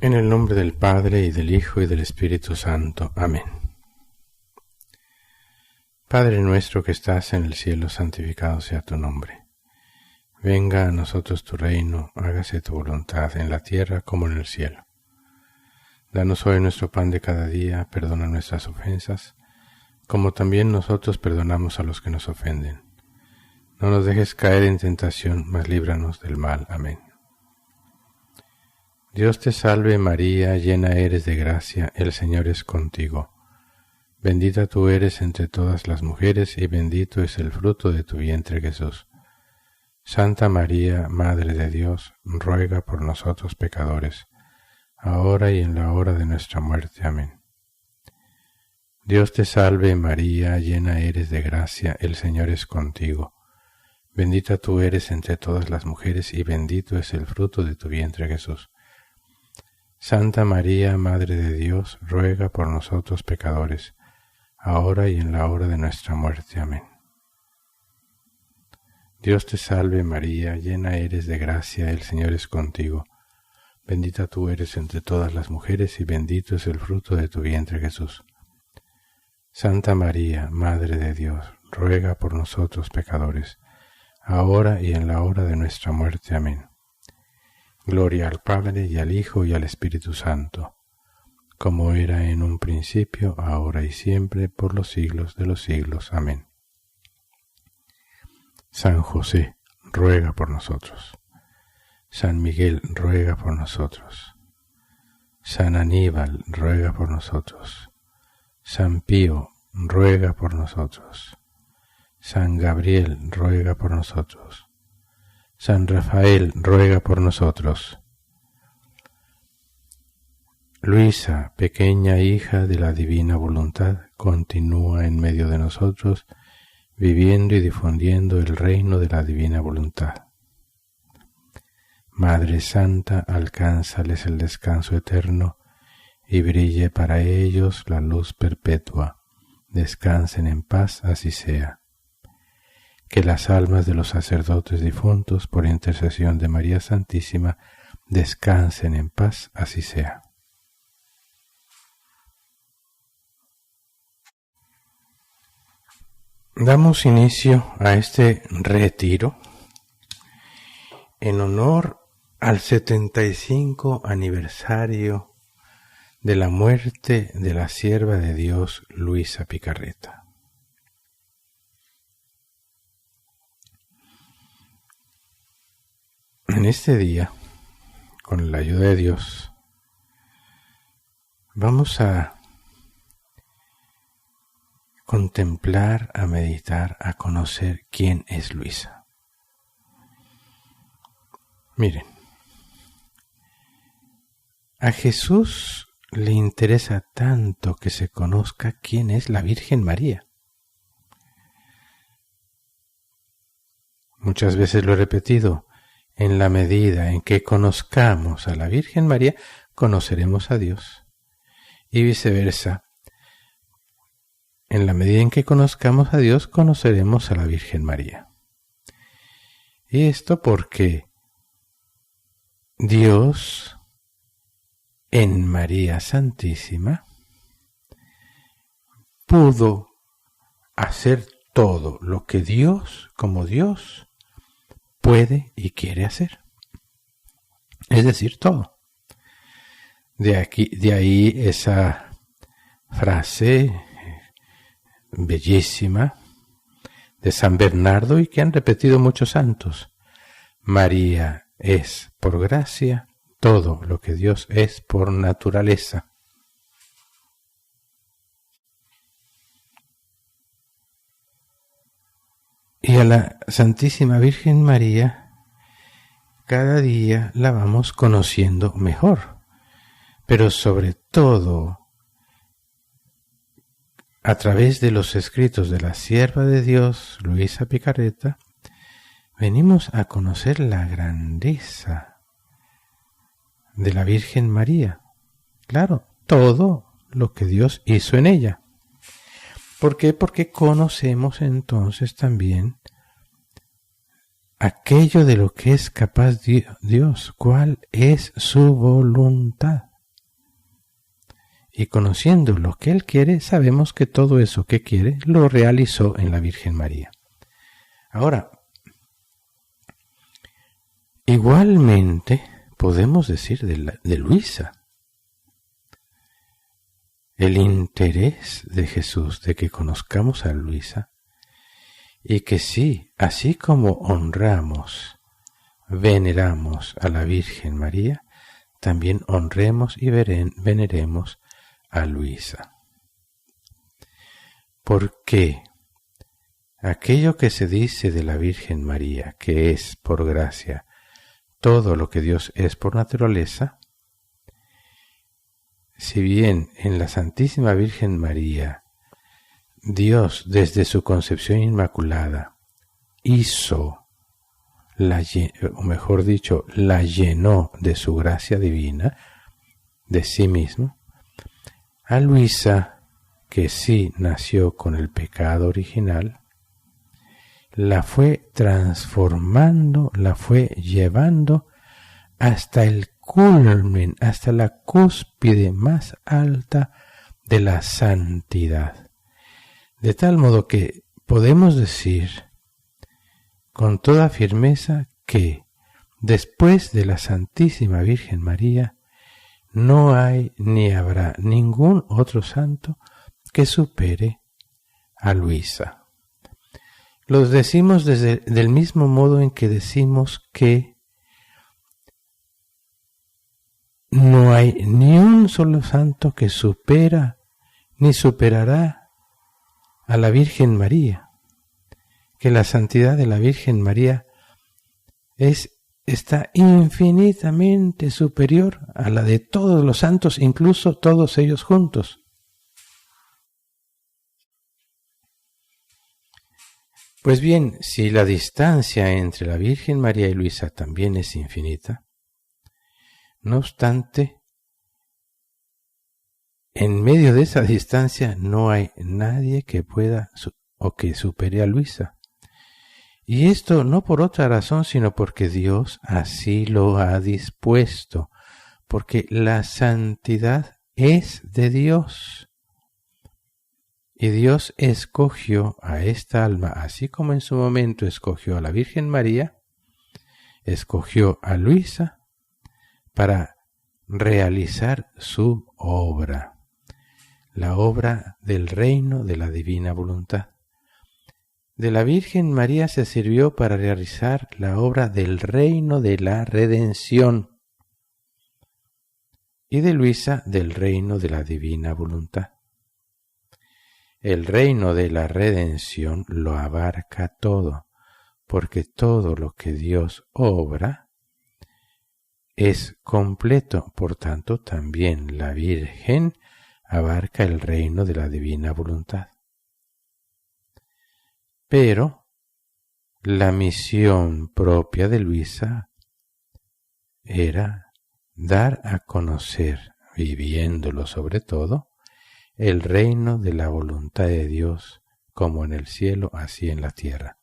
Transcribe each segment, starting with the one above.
En el nombre del Padre, y del Hijo, y del Espíritu Santo. Amén. Padre nuestro que estás en el cielo, santificado sea tu nombre. Venga a nosotros tu reino, hágase tu voluntad en la tierra como en el cielo. Danos hoy nuestro pan de cada día, perdona nuestras ofensas, como también nosotros perdonamos a los que nos ofenden. No nos dejes caer en tentación, mas líbranos del mal. Amén. Dios te salve María, llena eres de gracia, el Señor es contigo. Bendita tú eres entre todas las mujeres, y bendito es el fruto de tu vientre Jesús. Santa María, Madre de Dios, ruega por nosotros pecadores, ahora y en la hora de nuestra muerte. Amén. Dios te salve María, llena eres de gracia, el Señor es contigo. Bendita tú eres entre todas las mujeres, y bendito es el fruto de tu vientre Jesús. Santa María, Madre de Dios, ruega por nosotros pecadores, ahora y en la hora de nuestra muerte. Amén. Dios te salve María, llena eres de gracia, el Señor es contigo. Bendita tú eres entre todas las mujeres, y bendito es el fruto de tu vientre Jesús. Santa María, Madre de Dios, ruega por nosotros pecadores, ahora y en la hora de nuestra muerte. Amén. Gloria al Padre, y al Hijo, y al Espíritu Santo, como era en un principio, ahora y siempre, por los siglos de los siglos. Amén. San José, ruega por nosotros. San Miguel, ruega por nosotros. San Aníbal, ruega por nosotros. San Pío, ruega por nosotros. San Gabriel, ruega por nosotros. San Rafael, ruega por nosotros. Luisa, pequeña hija de la divina voluntad, continúa en medio de nosotros, viviendo y difundiendo el reino de la divina voluntad. Madre Santa, alcánzales el descanso eterno, y brille para ellos la luz perpetua. Descansen en paz, así sea. Que las almas de los sacerdotes difuntos, por intercesión de María Santísima, descansen en paz, así sea. Damos inicio a este retiro en honor al 75 aniversario de la muerte de la sierva de Dios Luisa Picarreta. En este día, con la ayuda de Dios, vamos a contemplar, a meditar, a conocer quién es Luisa. Miren, a Jesús le interesa tanto que se conozca quién es la Virgen María. Muchas veces lo he repetido. En la medida en que conozcamos a la Virgen María, conoceremos a Dios. Y viceversa. En la medida en que conozcamos a Dios, conoceremos a la Virgen María. Y esto porque Dios, en María Santísima, pudo hacer todo lo que Dios, como Dios, puede y quiere hacer. Es decir, todo. De ahí esa frase bellísima de San Bernardo y que han repetido muchos santos. María es por gracia todo lo que Dios es por naturaleza. Y a la Santísima Virgen María, cada día la vamos conociendo mejor, pero sobre todo a través de los escritos de la sierva de Dios, Luisa Picarreta, venimos a conocer la grandeza de la Virgen María. Claro, todo lo que Dios hizo en ella. ¿Por qué? Porque conocemos entonces también aquello de lo que es capaz Dios, cuál es su voluntad. Y conociendo lo que Él quiere, sabemos que todo eso que quiere lo realizó en la Virgen María. Ahora, igualmente podemos decir de Luisa. El interés de Jesús de que conozcamos a Luisa y que sí, así como honramos, veneramos a la Virgen María, también honremos y veneremos a Luisa. Porque aquello que se dice de la Virgen María, que es por gracia todo lo que Dios es por naturaleza, si bien en la Santísima Virgen María Dios desde su concepción inmaculada hizo, o mejor dicho, la llenó de su gracia divina, de sí mismo, a Luisa, que sí nació con el pecado original, la fue transformando, la fue llevando hasta el culmen, hasta la cúspide más alta de la santidad. De tal modo que podemos decir con toda firmeza que después de la Santísima Virgen María no hay ni habrá ningún otro santo que supere a Luisa. Los decimos del mismo modo en que decimos que no hay ni un solo santo que supera ni superará a la Virgen María, que la santidad de la Virgen María está infinitamente superior a la de todos los santos, incluso todos ellos juntos. Pues bien, si la distancia entre la Virgen María y Luisa también es infinita, no obstante, en medio de esa distancia no hay nadie que pueda o que supere a Luisa. Y esto no por otra razón, sino porque Dios así lo ha dispuesto, porque la santidad es de Dios. Y Dios escogió a esta alma, así como en su momento escogió a la Virgen María, escogió a Luisa para realizar su obra, la obra del reino de la divina voluntad. De la Virgen María se sirvió para realizar la obra del reino de la redención y de Luisa del reino de la divina voluntad. El reino de la redención lo abarca todo, porque todo lo que Dios obra es completo, por tanto también la Virgen abarca el reino de la divina voluntad. Pero la misión propia de Luisa era dar a conocer, viviéndolo sobre todo, el reino de la voluntad de Dios, como en el cielo, así en la tierra.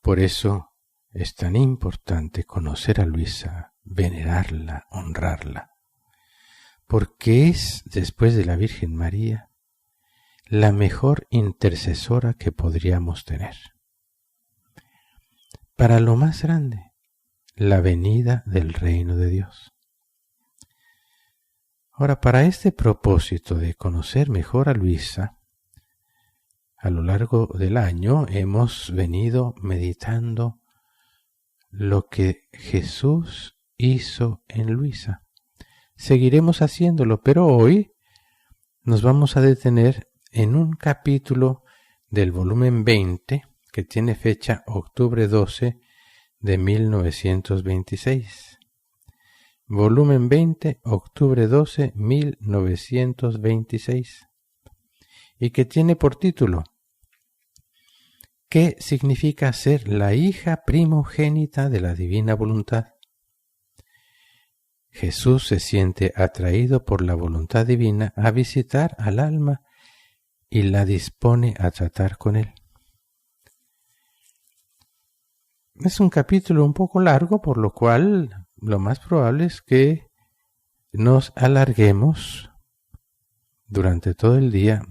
Por eso es tan importante conocer a Luisa, venerarla, honrarla, porque es, después de la Virgen María, la mejor intercesora que podríamos tener. Para lo más grande, la venida del reino de Dios. Ahora, para este propósito de conocer mejor a Luisa, a lo largo del año hemos venido meditando lo que Jesús hizo en Luisa. Seguiremos haciéndolo, pero hoy nos vamos a detener en un capítulo del volumen 20 que tiene fecha octubre 12 de 1926. Volumen 20, octubre 12, 1926. Y que tiene por título ¿Qué significa ser la hija primogénita de la divina voluntad? Jesús se siente atraído por la voluntad divina a visitar al alma y la dispone a tratar con él. Es un capítulo un poco largo, por lo cual lo más probable es que nos alarguemos durante todo el día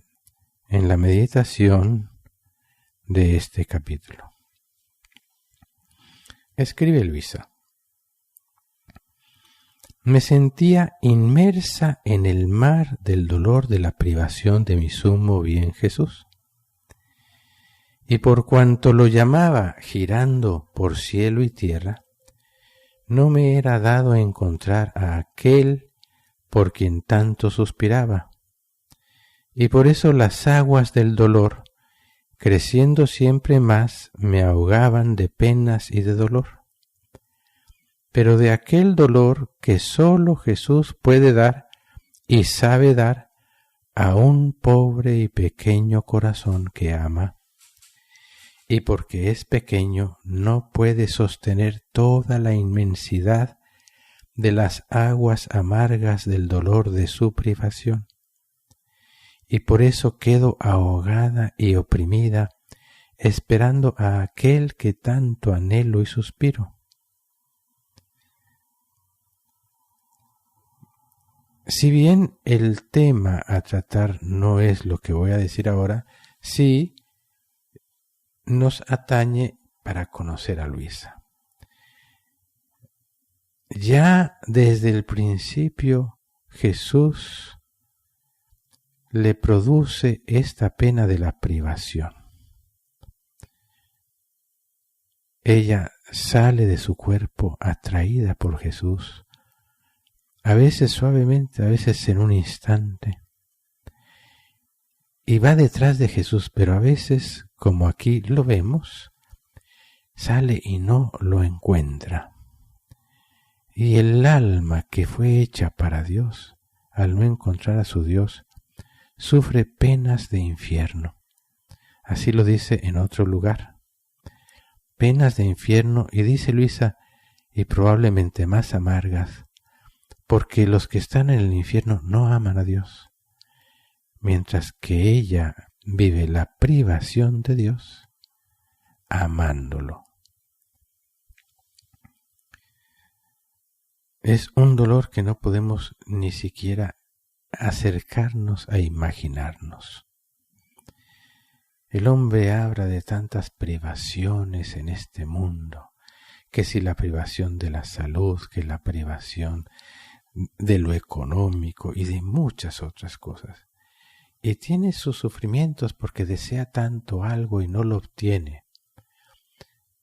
en la meditación de este capítulo. Escribe Luisa: me sentía inmersa en el mar del dolor de la privación de mi sumo bien Jesús. Y por cuanto lo llamaba girando por cielo y tierra, no me era dado encontrar a aquel por quien tanto suspiraba. Y por eso las aguas del dolor, creciendo siempre más, me ahogaban de penas y de dolor. Pero de aquel dolor que sólo Jesús puede dar y sabe dar a un pobre y pequeño corazón que ama, y porque es pequeño no puede sostener toda la inmensidad de las aguas amargas del dolor de su privación, y por eso quedo ahogada y oprimida, esperando a aquel que tanto anhelo y suspiro. Si bien el tema a tratar no es lo que voy a decir ahora, sí nos atañe para conocer a Luisa. Ya desde el principio Jesús le produce esta pena de la privación. Ella sale de su cuerpo atraída por Jesús, a veces suavemente, a veces en un instante, y va detrás de Jesús, pero a veces, como aquí lo vemos, sale y no lo encuentra. Y el alma que fue hecha para Dios, al no encontrar a su Dios, sufre penas de infierno. Así lo dice en otro lugar. Penas de infierno, y dice Luisa, y probablemente más amargas, porque los que están en el infierno no aman a Dios, mientras que ella vive la privación de Dios amándolo. Es un dolor que no podemos ni siquiera acercarnos a imaginarnos. El hombre habla de tantas privaciones en este mundo, que si la privación de la salud, que la privación de lo económico y de muchas otras cosas. Y tiene sus sufrimientos porque desea tanto algo y no lo obtiene.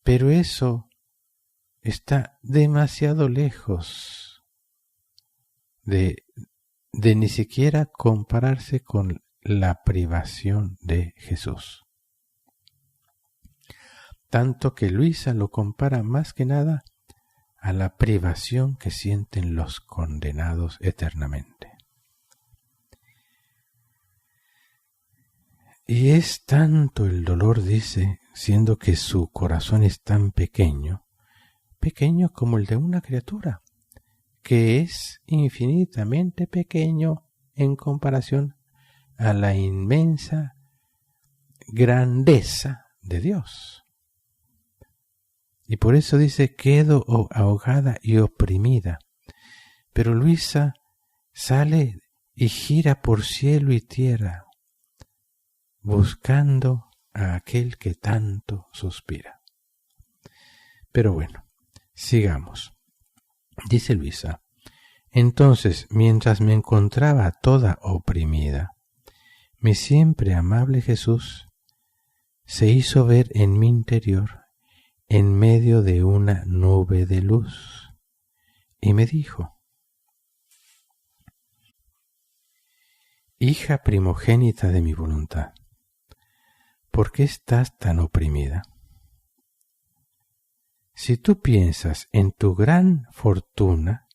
Pero eso está demasiado lejos de ni siquiera compararse con la privación de Jesús. Tanto que Luisa lo compara más que nada a la privación que sienten los condenados eternamente. Y es tanto el dolor, dice, siendo que su corazón es tan pequeño, pequeño como el de una criatura, que es infinitamente pequeño en comparación a la inmensa grandeza de Dios. Y por eso dice, quedo ahogada y oprimida. Pero Luisa sale y gira por cielo y tierra, buscando a aquel que tanto suspira. Pero bueno, sigamos. Dice Luisa: entonces, mientras me encontraba toda oprimida, mi siempre amable Jesús se hizo ver en mi interior, en medio de una nube de luz, y me dijo: hija primogénita de mi voluntad, ¿por qué estás tan oprimida? Si tú piensas en tu gran fortuna,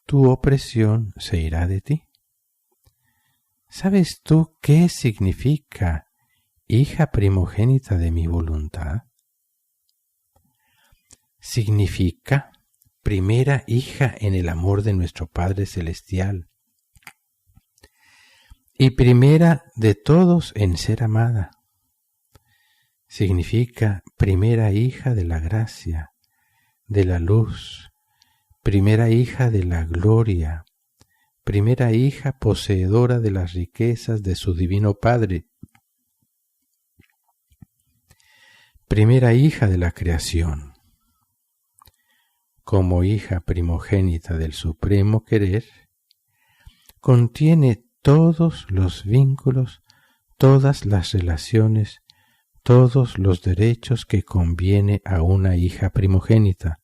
tu opresión se irá de ti. ¿Sabes tú qué significa hija primogénita de mi voluntad? Significa primera hija en el amor de nuestro Padre Celestial y primera de todos en ser amada. Significa primera hija de la gracia, de la luz, primera hija de la gloria, primera hija poseedora de las riquezas de su divino Padre, primera hija de la creación. Como hija primogénita del supremo querer, contiene todos los vínculos, todas las relaciones, todos los derechos que conviene a una hija primogénita.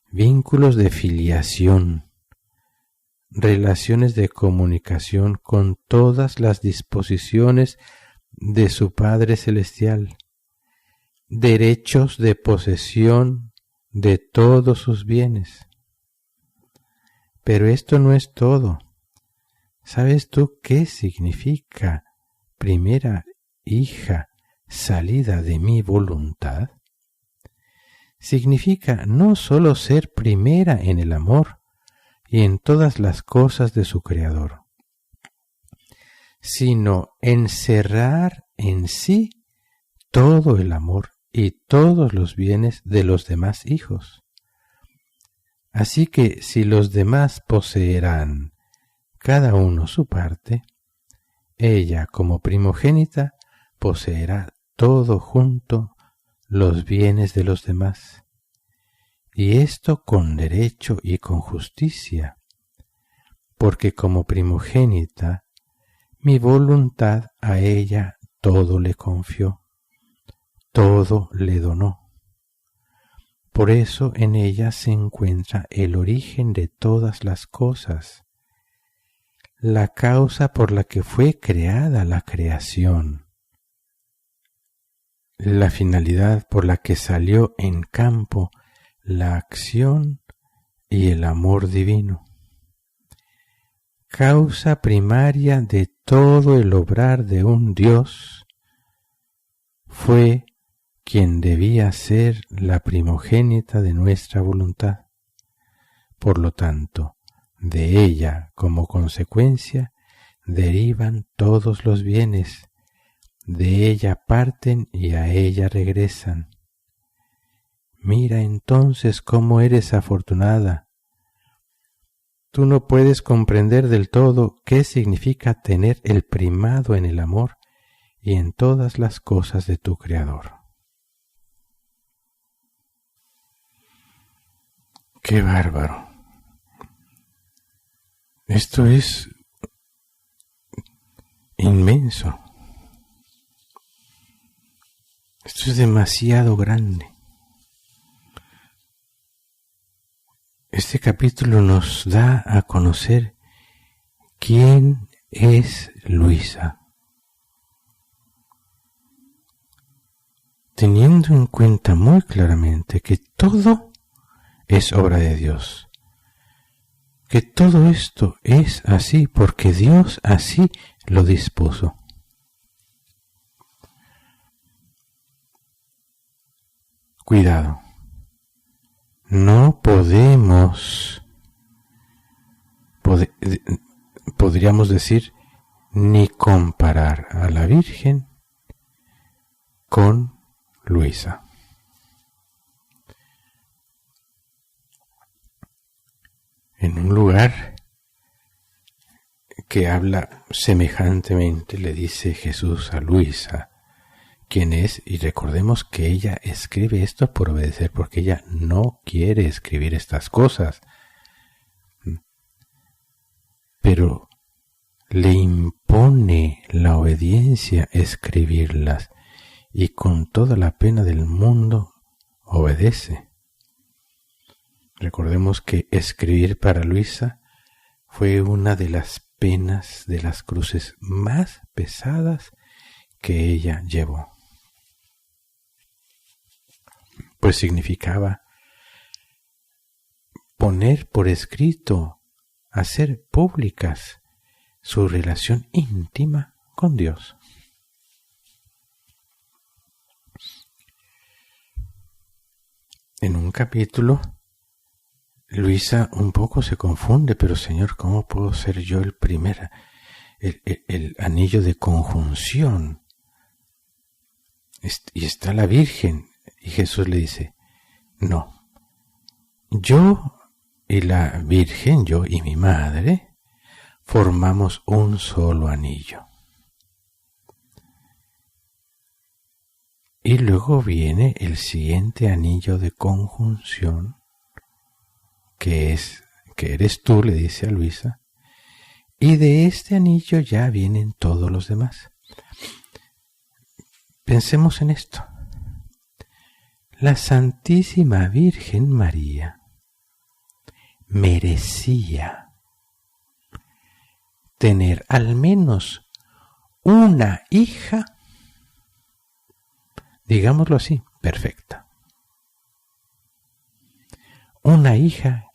Vínculos de filiación, relaciones de comunicación con todas las disposiciones de su Padre Celestial, derechos de posesión de todos sus bienes. Pero esto no es todo. ¿Sabes tú qué significa primera hija salida de mi voluntad? Significa no solo ser primera en el amor y en todas las cosas de su Creador, sino encerrar en sí todo el amor y todos los bienes de los demás hijos. Así que si los demás poseerán cada uno su parte, ella como primogénita poseerá todo junto los bienes de los demás, y esto con derecho y con justicia, porque como primogénita mi voluntad a ella todo le confió, todo le donó. Por eso en ella se encuentra el origen de todas las cosas, la causa por la que fue creada la creación, la finalidad por la que salió en campo la acción y el amor divino, causa primaria de todo el obrar de un Dios, fue quien debía ser la primogénita de nuestra voluntad. Por lo tanto, de ella, como consecuencia, derivan todos los bienes, de ella parten y a ella regresan. Mira entonces cómo eres afortunada. Tú no puedes comprender del todo qué significa tener el primado en el amor y en todas las cosas de tu Creador. ¡Qué bárbaro! Esto es inmenso. Esto es demasiado grande. Este capítulo nos da a conocer quién es Luisa. Teniendo en cuenta muy claramente que todo es obra de Dios, que todo esto es así porque Dios así lo dispuso. Cuidado, no podríamos decir, ni comparar a la Virgen con Luisa. En un lugar que habla semejantemente le dice Jesús a Luisa quién es, y recordemos que ella escribe esto por obedecer, porque ella no quiere escribir estas cosas, pero le impone la obediencia escribirlas, y con toda la pena del mundo obedece. Recordemos que escribir para Luisa fue una de las penas, de las cruces más pesadas que ella llevó. Pues significaba poner por escrito, hacer públicas su relación íntima con Dios. En un capítulo, Luisa un poco se confunde, pero Señor, ¿cómo puedo ser yo el anillo de conjunción y está la Virgen. Y Jesús le dice, no, yo y la Virgen, yo y mi madre, formamos un solo anillo. Y luego viene el siguiente anillo de conjunción, que eres tú, le dice a Luisa, y de este anillo ya vienen todos los demás. Pensemos en esto. La Santísima Virgen María merecía tener al menos una hija, digámoslo así, perfecta. Una hija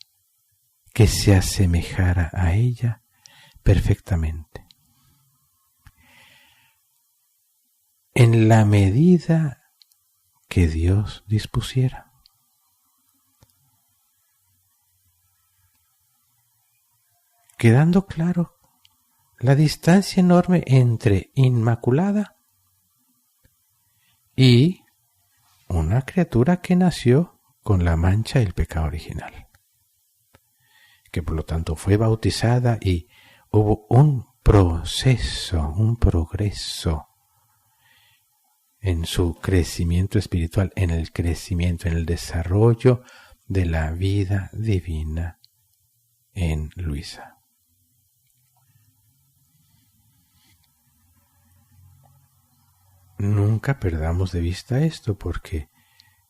que se asemejara a ella perfectamente. En la medida que Dios dispusiera. Quedando claro la distancia enorme entre Inmaculada y una criatura que nació con la mancha del pecado original, que por lo tanto fue bautizada y hubo un proceso, un progreso en su crecimiento espiritual, en el crecimiento, en el desarrollo de la vida divina en Luisa. Nunca perdamos de vista esto, porque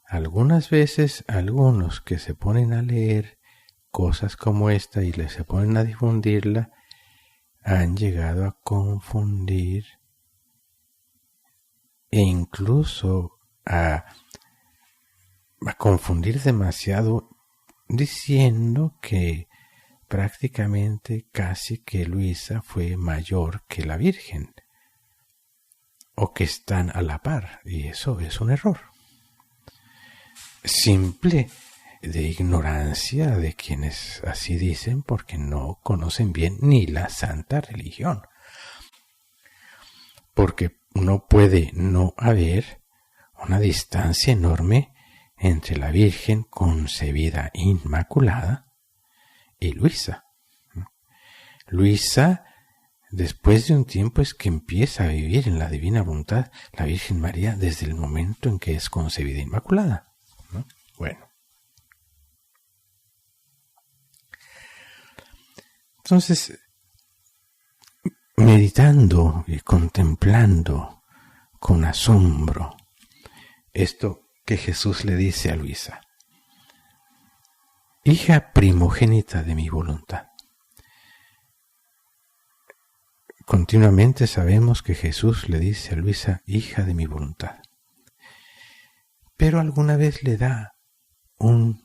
algunas veces algunos que se ponen a leer cosas como esta y se ponen a difundirla, han llegado a confundir e incluso a confundir demasiado, diciendo que prácticamente casi que Luisa fue mayor que la Virgen, o que están a la par, y eso es un error simple de ignorancia de quienes así dicen, porque no conocen bien ni la santa religión, porque no puede no haber una distancia enorme entre la Virgen concebida inmaculada y Luisa. Luisa, después de un tiempo, es que empieza a vivir en la divina voluntad, la Virgen María, desde el momento en que es concebida inmaculada, ¿no? Bueno. Entonces, meditando y contemplando con asombro esto que Jesús le dice a Luisa: hija primogénita de mi voluntad. Continuamente sabemos que Jesús le dice a Luisa, hija de mi voluntad. Pero alguna vez le da un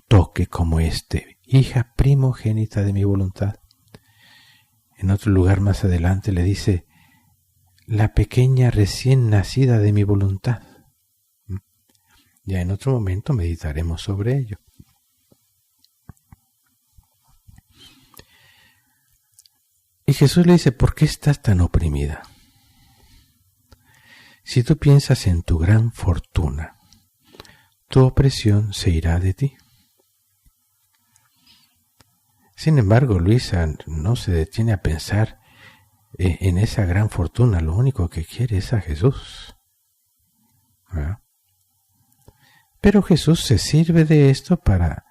toque como este, hija primogénita de mi voluntad. En otro lugar más adelante le dice, la pequeña recién nacida de mi voluntad. Ya en otro momento meditaremos sobre ello. Y Jesús le dice, ¿por qué estás tan oprimida? Si tú piensas en tu gran fortuna, tu opresión se irá de ti. Sin embargo, Luisa no se detiene a pensar en esa gran fortuna. Lo único que quiere es a Jesús. ¿Verdad? Pero Jesús se sirve de esto para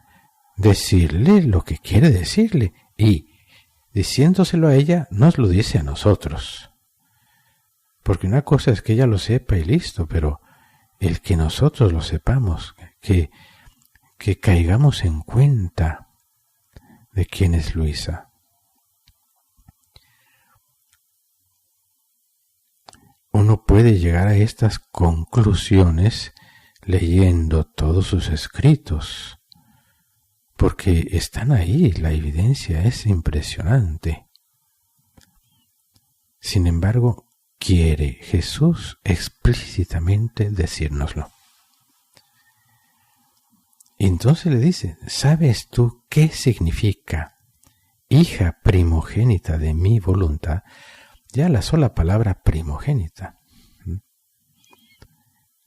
decirle lo que quiere decirle. Y diciéndoselo a ella, nos lo dice a nosotros. Porque una cosa es que ella lo sepa y listo, pero el que nosotros lo sepamos, que caigamos en cuenta de quién es Luisa. Uno puede llegar a estas conclusiones leyendo todos sus escritos, porque están ahí, la evidencia es impresionante. Sin embargo, quiere Jesús explícitamente decírnoslo. Y entonces le dice, ¿sabes tú qué significa hija primogénita de mi voluntad? Ya la sola palabra primogénita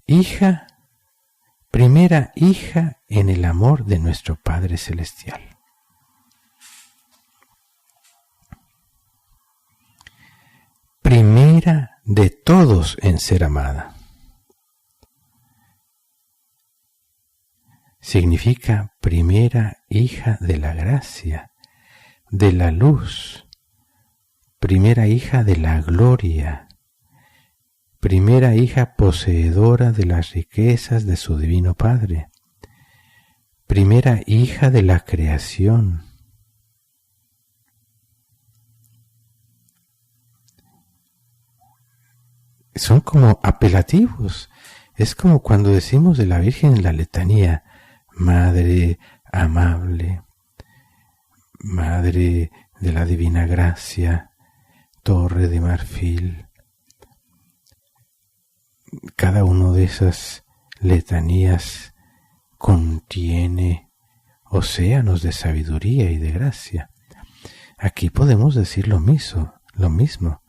hija, primera hija en el amor de nuestro Padre Celestial. Primera de todos en ser amada. Significa primera hija de la gracia, de la luz, primera hija de la gloria, primera hija poseedora de las riquezas de su Divino Padre, primera hija de la creación. Son como apelativos. Es como cuando decimos de la Virgen en la letanía: Madre amable, Madre de la Divina Gracia, Torre de Marfil. Cada una de esas letanías contiene océanos de sabiduría y de gracia. Aquí podemos decir lo mismo.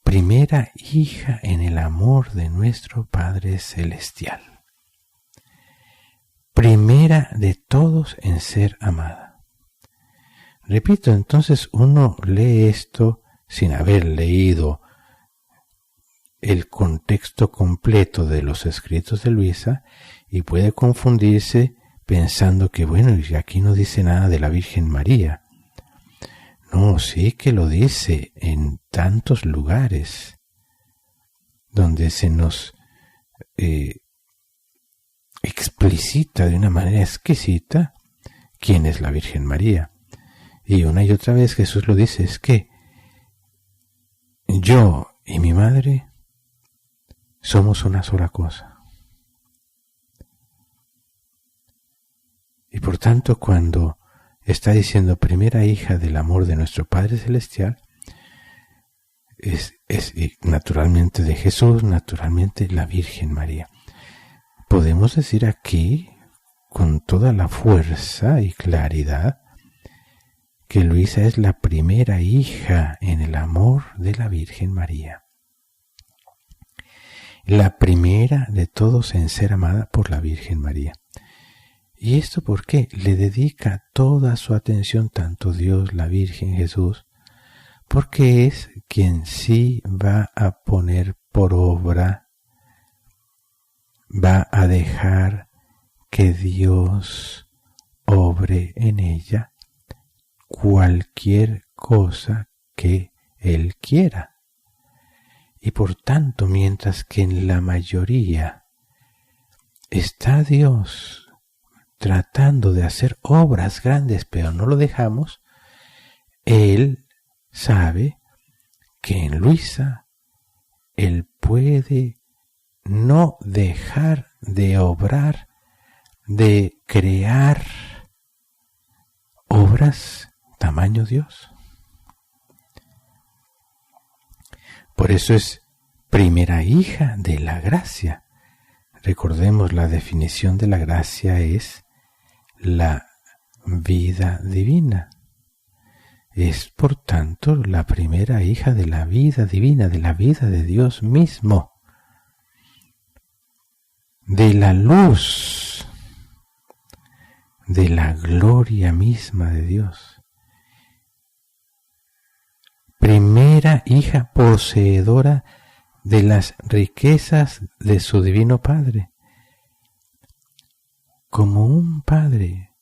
Primera hija en el amor de nuestro Padre Celestial. Primera de todos en ser amada. Repito, entonces uno lee esto sin haber leído el contexto completo de los escritos de Luisa y puede confundirse pensando que, bueno, y aquí no dice nada de la Virgen María. No, sí que lo dice en tantos lugares donde se nos explicita de una manera exquisita quién es la Virgen María. Y una y otra vez Jesús lo dice, es que yo y mi madre somos una sola cosa. Y por tanto, cuando está diciendo primera hija del amor de nuestro Padre Celestial, es naturalmente de Jesús, naturalmente la Virgen María. Podemos decir aquí, con toda la fuerza y claridad, que Luisa es la primera hija en el amor de la Virgen María. La primera de todos en ser amada por la Virgen María. ¿Y esto por qué? Le dedica toda su atención tanto Dios, la Virgen, Jesús, porque es quien sí va a poner por obra, va a dejar que Dios obre en ella cualquier cosa que Él quiera. Y por tanto, mientras que en la mayoría está Dios tratando de hacer obras grandes, pero no lo dejamos, Él sabe que en Luisa Él puede no dejar de obrar, de crear obras tamaño Dios. Por eso es primera hija de la gracia. Recordemos, la definición de la gracia es la vida divina. Es, por tanto, la primera hija de la vida divina, de la vida de Dios mismo, de la luz, de la gloria misma de Dios. Primera hija poseedora de las riquezas de su Divino Padre. Como un padre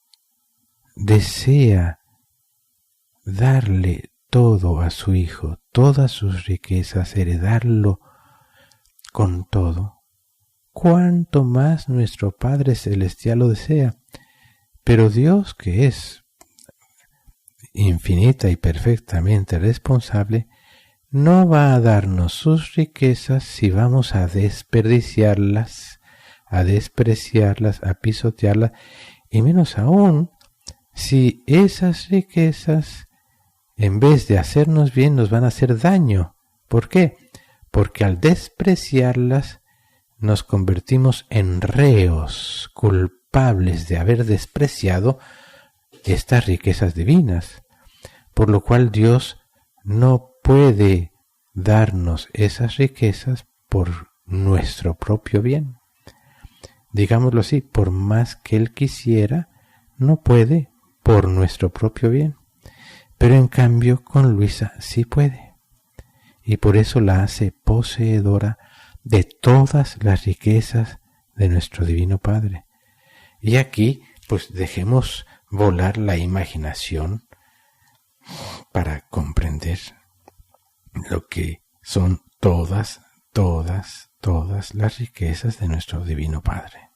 desea darle todo a su hijo, todas sus riquezas, heredarlo con todo, cuánto más nuestro Padre Celestial lo desea. Pero Dios, que es infinita y perfectamente responsable, no va a darnos sus riquezas si vamos a desperdiciarlas, a despreciarlas, a pisotearlas, y menos aún si esas riquezas, en vez de hacernos bien, nos van a hacer daño. ¿Por qué? Porque al despreciarlas nos convertimos en reos, culpables de haber despreciado estas riquezas divinas, por lo cual Dios no puede darnos esas riquezas por nuestro propio bien. digámoslo así, por más que Él quisiera, no puede por nuestro propio bien. Pero en cambio con Luisa sí puede. Y por eso la hace poseedora de todas las riquezas de nuestro Divino Padre. Y aquí, pues dejemos volar la imaginación para comprender lo que son todas las riquezas de nuestro Divino Padre.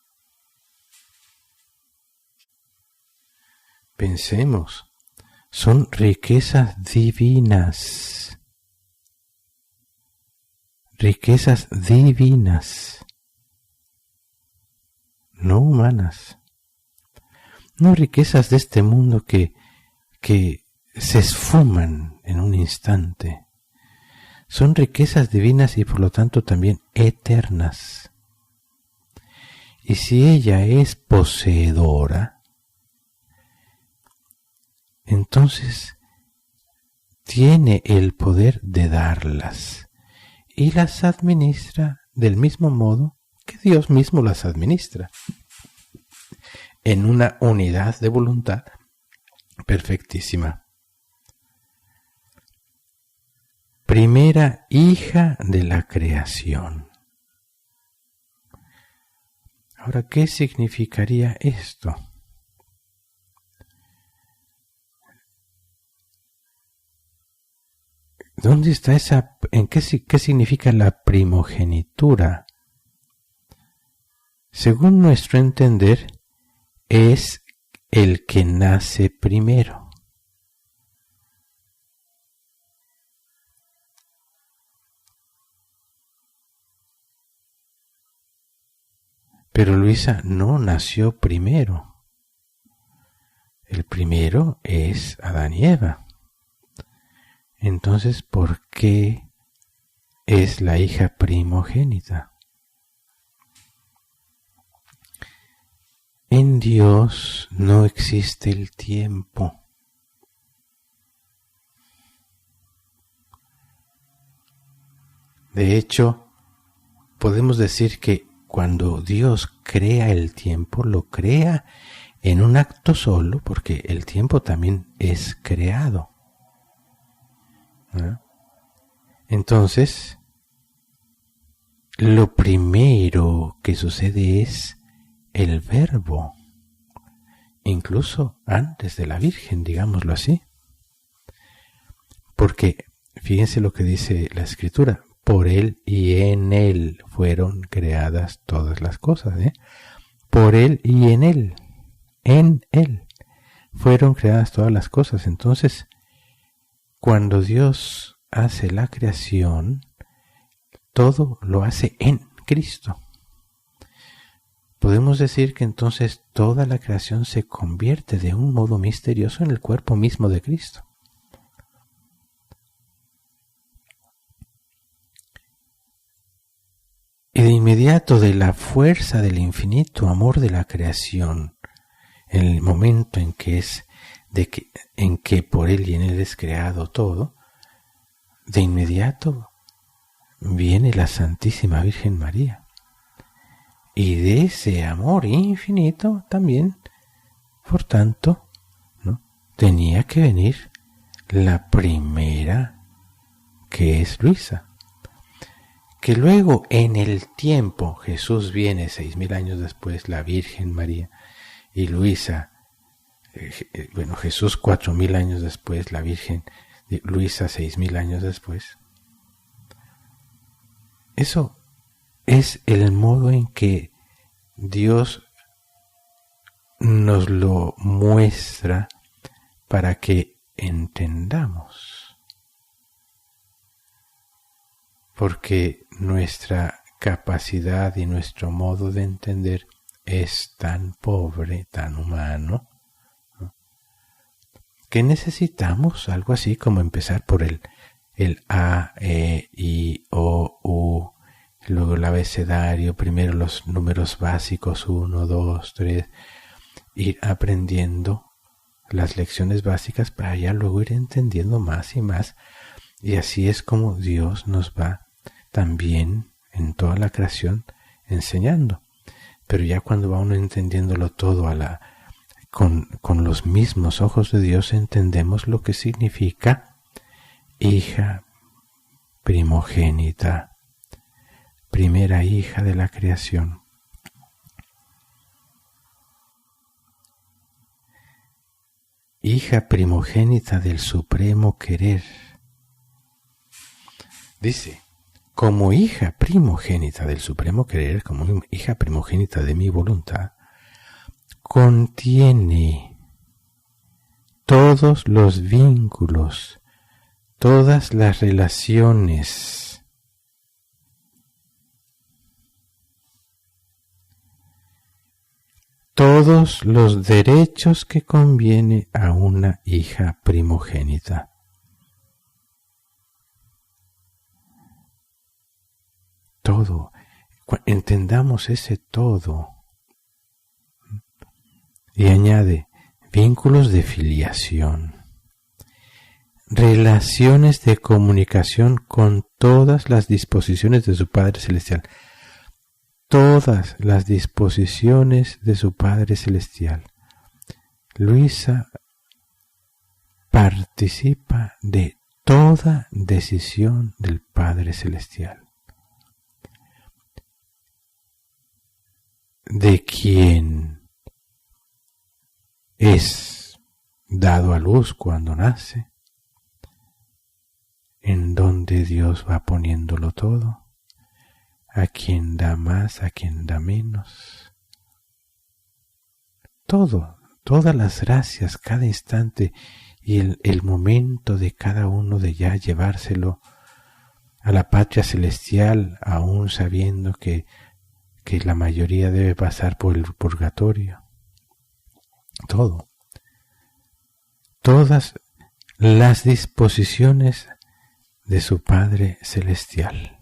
Pensemos, son riquezas divinas. Riquezas divinas, no humanas. No riquezas de este mundo que se esfuman en un instante. Son riquezas divinas y por lo tanto también eternas. Y si ella es poseedora, entonces tiene el poder de darlas y las administra del mismo modo que Dios mismo las administra, en una unidad de voluntad perfectísima. Primera hija de la creación. Ahora, ¿qué significaría esto? ¿Dónde está esa? ¿Qué significa la primogenitura? Según nuestro entender, es el que nace primero. Pero Luisa no nació primero. El primero es Adán y Eva. Entonces, ¿por qué es la hija primogénita? En Dios no existe el tiempo. De hecho, podemos decir que cuando Dios crea el tiempo, lo crea en un acto solo, porque el tiempo también es creado. Entonces, lo primero que sucede es el Verbo, incluso antes de la Virgen, digámoslo así. Porque, fíjense lo que dice la Escritura, por Él y en Él fueron creadas todas las cosas. Por Él y en Él fueron creadas todas las cosas. Entonces, cuando Dios hace la creación, todo lo hace en Cristo. Podemos decir que entonces toda la creación se convierte de un modo misterioso en el cuerpo mismo de Cristo. Y de inmediato de la fuerza del infinito amor de la creación, en el momento en que por Él y en Él es creado todo, de inmediato viene la Santísima Virgen María. Y de ese amor infinito también, por tanto, tenía que venir la primera, que es Luisa. Que luego en el tiempo Jesús viene 6.000 años después, la Virgen María, y Luisa, Jesús 4.000 años después, la Virgen, Luisa 6.000 años después. Eso es el modo en que Dios nos lo muestra para que entendamos. Porque nuestra capacidad y nuestro modo de entender es tan pobre, tan humano, que necesitamos algo así como empezar por el A, E, I, O, U, luego el abecedario, primero los números básicos, 1, 2, 3, ir aprendiendo las lecciones básicas para ya luego ir entendiendo más y más. Y así es como Dios nos va también en toda la creación enseñando. pero ya cuando va uno entendiéndolo todo con los mismos ojos de Dios, entendemos lo que significa hija primogénita, primera hija de la creación. Hija primogénita del supremo querer. Dice, como hija primogénita del supremo querer, como hija primogénita de mi voluntad, contiene todos los vínculos, todas las relaciones, todos los derechos que conviene a una hija primogénita. Todo, entendamos ese todo. Y añade, vínculos de filiación, relaciones de comunicación con todas las disposiciones de su Padre Celestial. Todas las disposiciones de su Padre Celestial. Luisa participa de toda decisión del Padre Celestial. De quien es dado a luz cuando nace, en donde Dios va poniéndolo todo, a quien da más, a quien da menos. Todo, todas las gracias, cada instante y el momento de cada uno de ya llevárselo a la patria celestial, aún sabiendo que la mayoría debe pasar por el purgatorio. Todo. Todas las disposiciones de su Padre Celestial.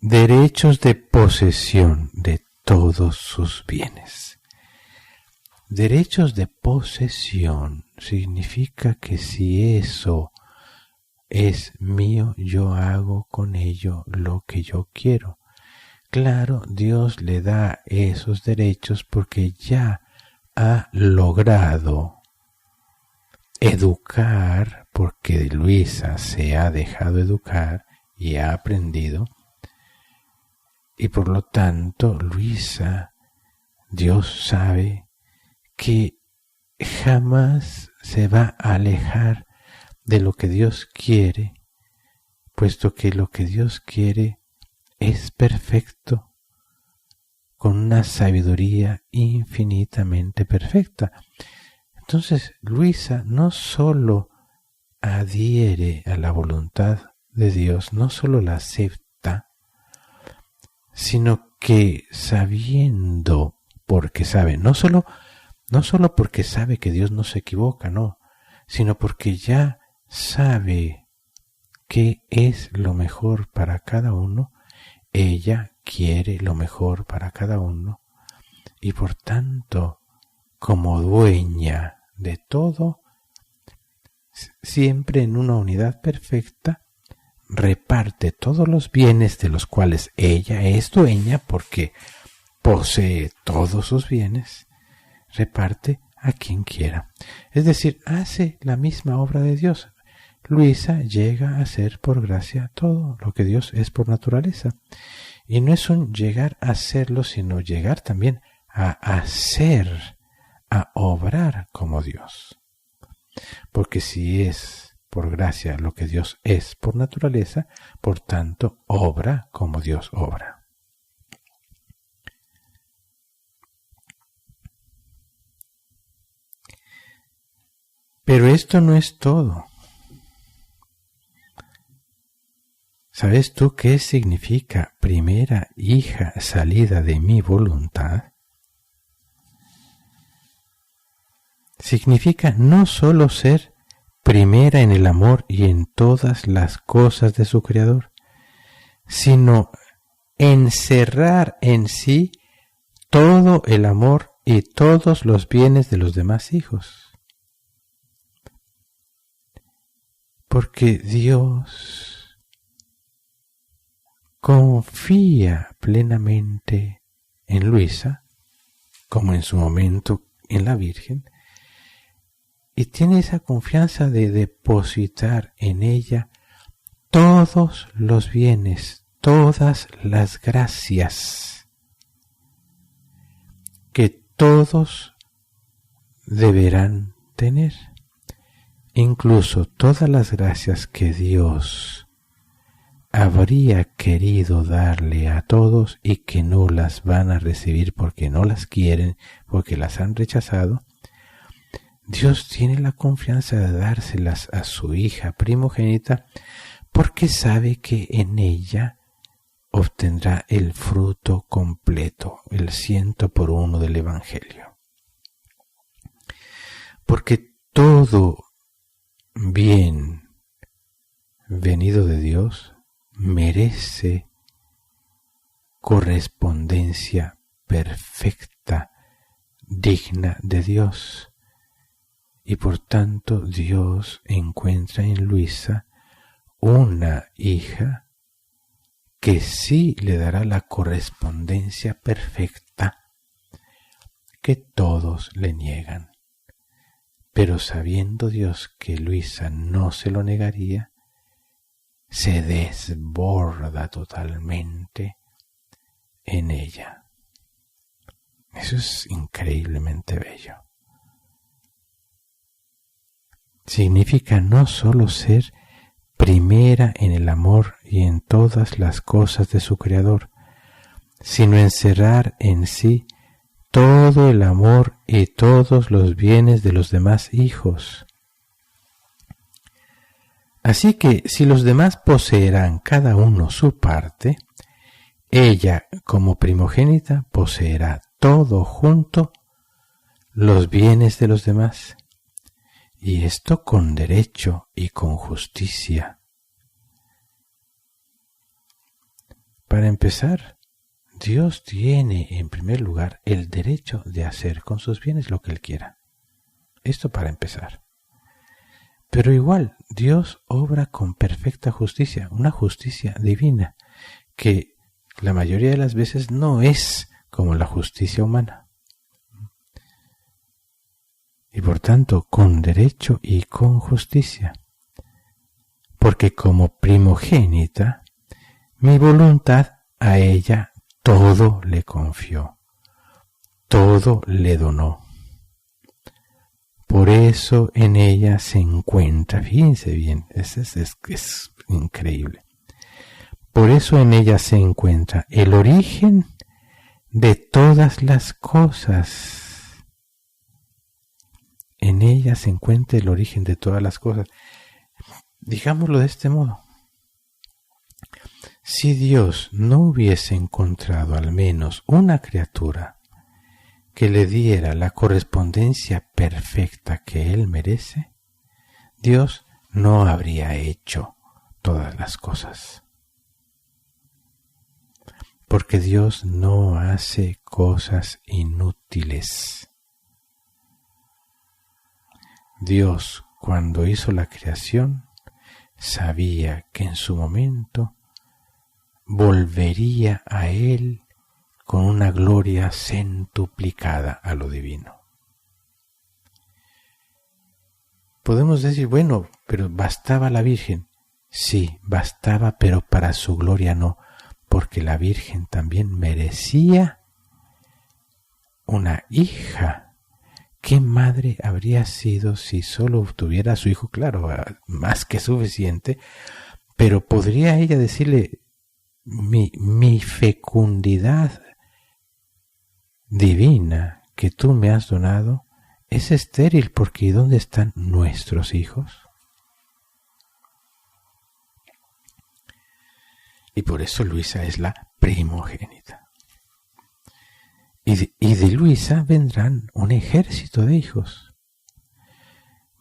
Derechos de posesión de todos sus bienes. Derechos de posesión significa que si eso es mío, yo hago con ello lo que yo quiero. Claro, Dios le da esos derechos porque ya ha logrado educar, porque Luisa se ha dejado educar y ha aprendido. Y por lo tanto, Luisa, Dios sabe que jamás se va a alejar de lo que Dios quiere, puesto que lo que Dios quiere es perfecto, con una sabiduría infinitamente perfecta. Entonces, Luisa no solo adhiere a la voluntad de Dios, no solo la acepta, sino que sabiendo, porque sabe, no solo porque sabe que Dios no se equivoca, no, sino porque ya sabe qué es lo mejor para cada uno, ella quiere lo mejor para cada uno, y por tanto, como dueña de todo, siempre en una unidad perfecta, reparte todos los bienes de los cuales ella es dueña, porque posee todos sus bienes, reparte a quien quiera. Es decir, hace la misma obra de Dios. Luisa llega a ser por gracia todo lo que Dios es por naturaleza. Y no es un llegar a serlo, sino llegar también a hacer, a obrar como Dios. Porque si es por gracia lo que Dios es por naturaleza, por tanto, obra como Dios obra. Pero esto no es todo. ¿Sabes tú qué significa primera hija salida de mi voluntad? Significa no solo ser primera en el amor y en todas las cosas de su Creador, sino encerrar en sí todo el amor y todos los bienes de los demás hijos. Porque Dios confía plenamente en Luisa, como en su momento en la Virgen, y tiene esa confianza de depositar en ella todos los bienes, todas las gracias que todos deberán tener, incluso todas las gracias que Dios habría querido darle a todos y que no las van a recibir porque no las quieren, porque las han rechazado. Dios tiene la confianza de dárselas a su hija primogénita porque sabe que en ella obtendrá el fruto completo, el 100% del Evangelio. Porque todo bien venido de Dios merece correspondencia perfecta, digna de Dios. Y por tanto Dios encuentra en Luisa una hija que sí le dará la correspondencia perfecta que todos le niegan. Pero sabiendo Dios que Luisa no se lo negaría, se desborda totalmente en ella. Eso es increíblemente bello. Significa no solo ser primera en el amor y en todas las cosas de su Creador, sino encerrar en sí todo el amor y todos los bienes de los demás hijos. Así que si los demás poseerán cada uno su parte, ella como primogénita poseerá todo junto los bienes de los demás. Y esto con derecho y con justicia. Para empezar, Dios tiene en primer lugar el derecho de hacer con sus bienes lo que Él quiera. Esto para empezar. Pero igual, Dios obra con perfecta justicia, una justicia divina, que la mayoría de las veces no es como la justicia humana. Y por tanto, con derecho y con justicia. Porque como primogénita, mi voluntad a ella todo le confió, todo le donó. Por eso en ella se encuentra, fíjense bien, es increíble. Por eso en ella se encuentra el origen de todas las cosas. En ella se encuentra el origen de todas las cosas. Digámoslo de este modo. Si Dios no hubiese encontrado al menos una criatura que le diera la correspondencia perfecta que Él merece, Dios no habría hecho todas las cosas. Porque Dios no hace cosas inútiles. Dios, cuando hizo la creación, sabía que en su momento volvería a Él con una gloria centuplicada a lo divino. Podemos decir, bueno, pero ¿bastaba la Virgen? Sí, bastaba, pero para su gloria no, porque la Virgen también merecía una hija. ¿Qué madre habría sido si solo tuviera a su hijo? Claro, más que suficiente, pero podría ella decirle, mi fecundidad divina que tú me has donado es estéril, porque ¿dónde están nuestros hijos? Y por eso Luisa es la primogénita. Y de Luisa vendrán un ejército de hijos,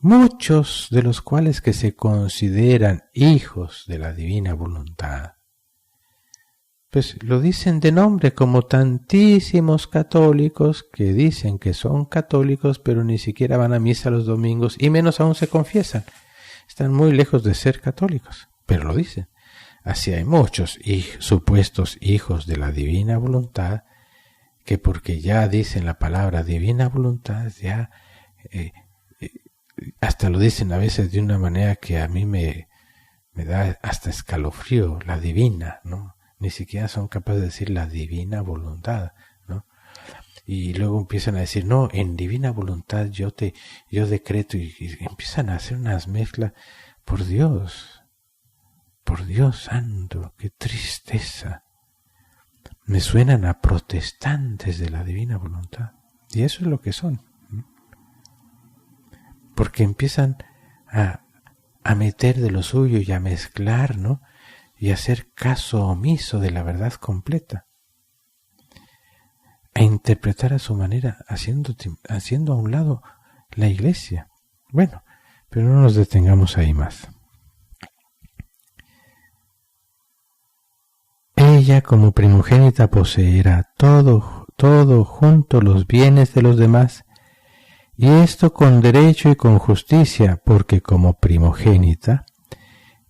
muchos de los cuales que se consideran hijos de la divina voluntad, pues lo dicen de nombre, como tantísimos católicos que dicen que son católicos, pero ni siquiera van a misa los domingos, y menos aún se confiesan. Están muy lejos de ser católicos, pero lo dicen. así hay muchos supuestos hijos de la divina voluntad, que porque ya dicen la palabra divina voluntad, ya hasta lo dicen a veces de una manera que a mí me da hasta escalofrío, la divina, ¿no? Ni siquiera son capaces de decir la divina voluntad, ¿no? Y luego empiezan a decir, no, en divina voluntad yo decreto, y empiezan a hacer unas mezclas. Por Dios santo, qué tristeza. Me suenan a protestantes de la divina voluntad. Y eso es lo que son. Porque empiezan a meter de lo suyo y a mezclar, ¿no? Y a hacer caso omiso de la verdad completa. A interpretar a su manera, haciendo a un lado la iglesia. Bueno, pero no nos detengamos ahí más. Ella como primogénita poseerá todo junto los bienes de los demás, y esto con derecho y con justicia, porque como primogénita,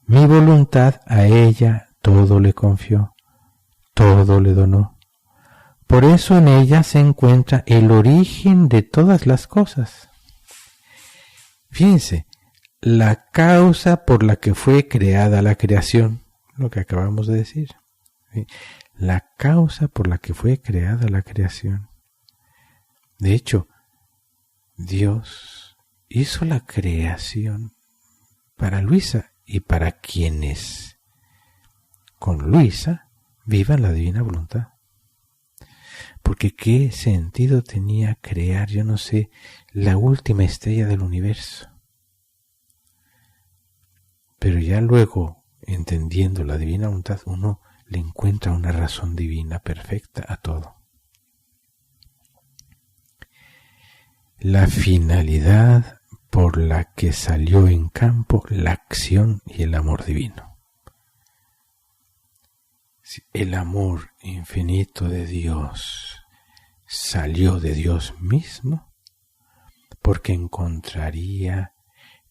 mi voluntad a ella todo le confió, todo le donó. Por eso en ella se encuentra el origen de todas las cosas. Fíjense, la causa por la que fue creada la creación, lo que acabamos de decir. ¿Sí? La causa por la que fue creada la creación. De hecho, Dios hizo la creación para Luisa y para quienes con Luisa vivan la divina voluntad. Porque qué sentido tenía crear, yo no sé, la última estrella del universo. Pero ya luego, entendiendo la divina voluntad, uno le encuentra una razón divina perfecta a todo. La finalidad por la que salió en campo la acción y el amor divino. El amor infinito de Dios salió de Dios mismo porque encontraría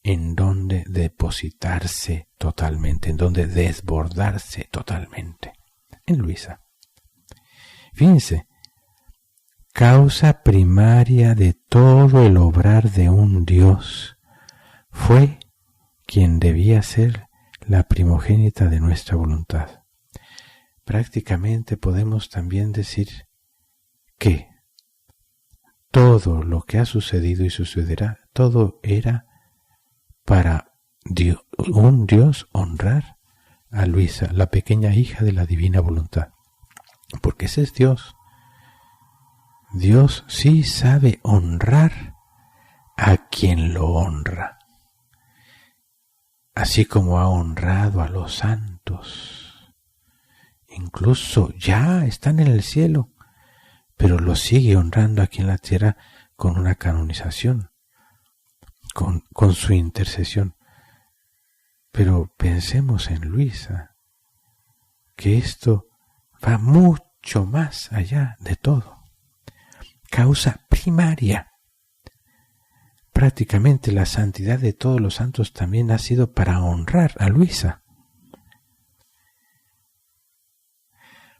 en donde depositarse totalmente, en donde desbordarse totalmente. En Luisa. Fíjense, causa primaria de todo el obrar de un Dios, fue quien debía ser la primogénita de nuestra voluntad. Prácticamente podemos también decir que todo lo que ha sucedido y sucederá, todo era para un Dios honrar a Luisa, la pequeña hija de la divina voluntad. Porque ese es Dios. Dios sí sabe honrar a quien lo honra. Así como ha honrado a los santos. Incluso ya están en el cielo, pero los sigue honrando aquí en la tierra con una canonización, con su intercesión. Pero pensemos en Luisa, que esto va mucho más allá de todo. Causa primaria. Prácticamente la santidad de todos los santos también ha sido para honrar a Luisa.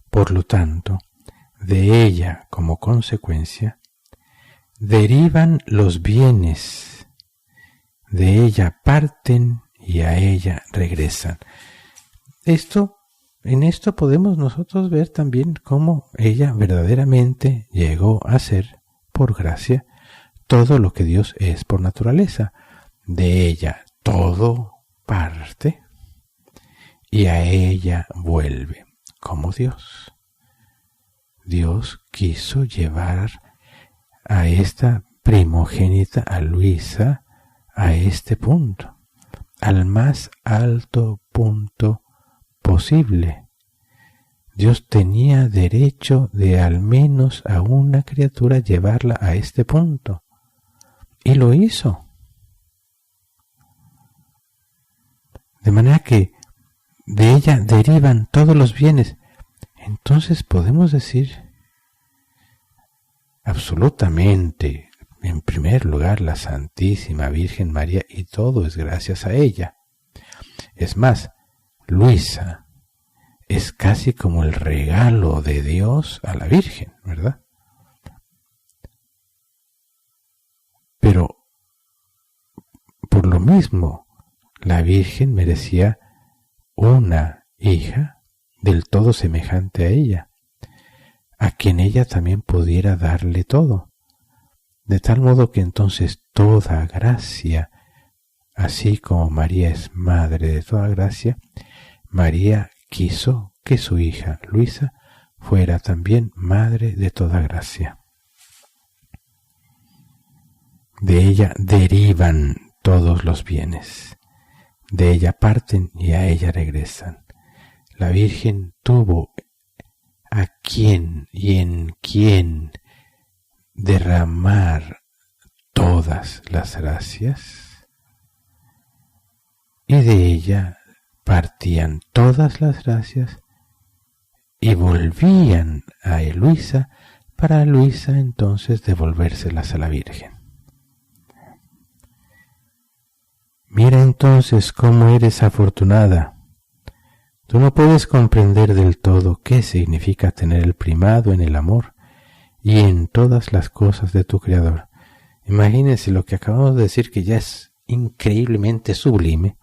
Por lo tanto, de ella como consecuencia, derivan los bienes, de ella parten y a ella regresan. En esto podemos nosotros ver también cómo ella verdaderamente llegó a ser, por gracia, todo lo que Dios es por naturaleza. De ella todo parte y a ella vuelve, como Dios. Dios quiso llevar a esta primogénita, a Luisa, a este punto, al más alto punto posible. Dios tenía derecho de al menos a una criatura llevarla a este punto. Y lo hizo. De manera que de ella derivan todos los bienes. Entonces podemos decir absolutamente, en primer lugar, la Santísima Virgen María, y todo es gracias a ella. Es más, Luisa, es casi como el regalo de Dios a la Virgen, ¿verdad? Pero por lo mismo, la Virgen merecía una hija del todo semejante a ella, a quien ella también pudiera darle todo, de tal modo que entonces toda gracia, así como María es madre de toda gracia, María quiso que su hija Luisa fuera también madre de toda gracia. De ella derivan todos los bienes, de ella parten y a ella regresan. La Virgen tuvo a quién y en quién derramar todas las gracias, y de ella partían todas las gracias y volvían a Luisa, para Luisa entonces devolvérselas a la Virgen. Mira entonces cómo eres afortunada. Tú no puedes comprender del todo qué significa tener el primado en el amor y en todas las cosas de tu Creador. Imagínense lo que acabamos de decir, que ya es increíblemente sublime,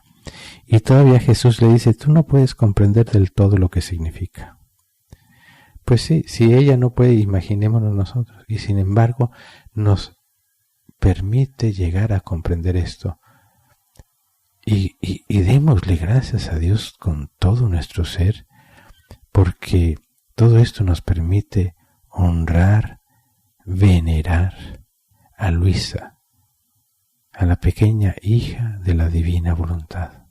y todavía Jesús le dice, tú no puedes comprender del todo lo que significa. Pues sí, si ella no puede, imaginémonos nosotros, y sin embargo nos permite llegar a comprender esto. Y démosle gracias a Dios con todo nuestro ser, porque todo esto nos permite honrar, venerar a Luisa, a la pequeña hija de la divina voluntad,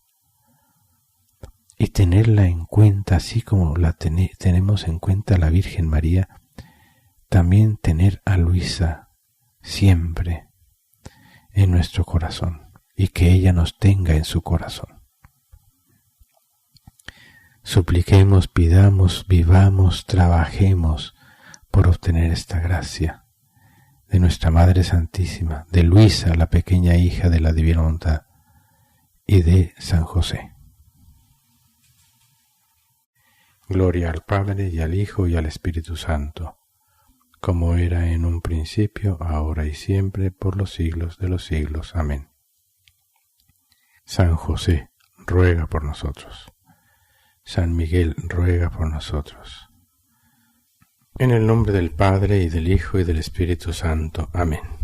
y tenerla en cuenta, así como la tenemos en cuenta a la Virgen María, también tener a Luisa siempre en nuestro corazón, y que ella nos tenga en su corazón. Supliquemos, pidamos, vivamos, trabajemos por obtener esta gracia de nuestra Madre Santísima, de Luisa, la pequeña hija de la Divina Voluntad, y de San José. Gloria al Padre, y al Hijo, y al Espíritu Santo, como era en un principio, ahora y siempre, por los siglos de los siglos. Amén. San José, ruega por nosotros. San Miguel, ruega por nosotros. En el nombre del Padre, y del Hijo, y del Espíritu Santo. Amén.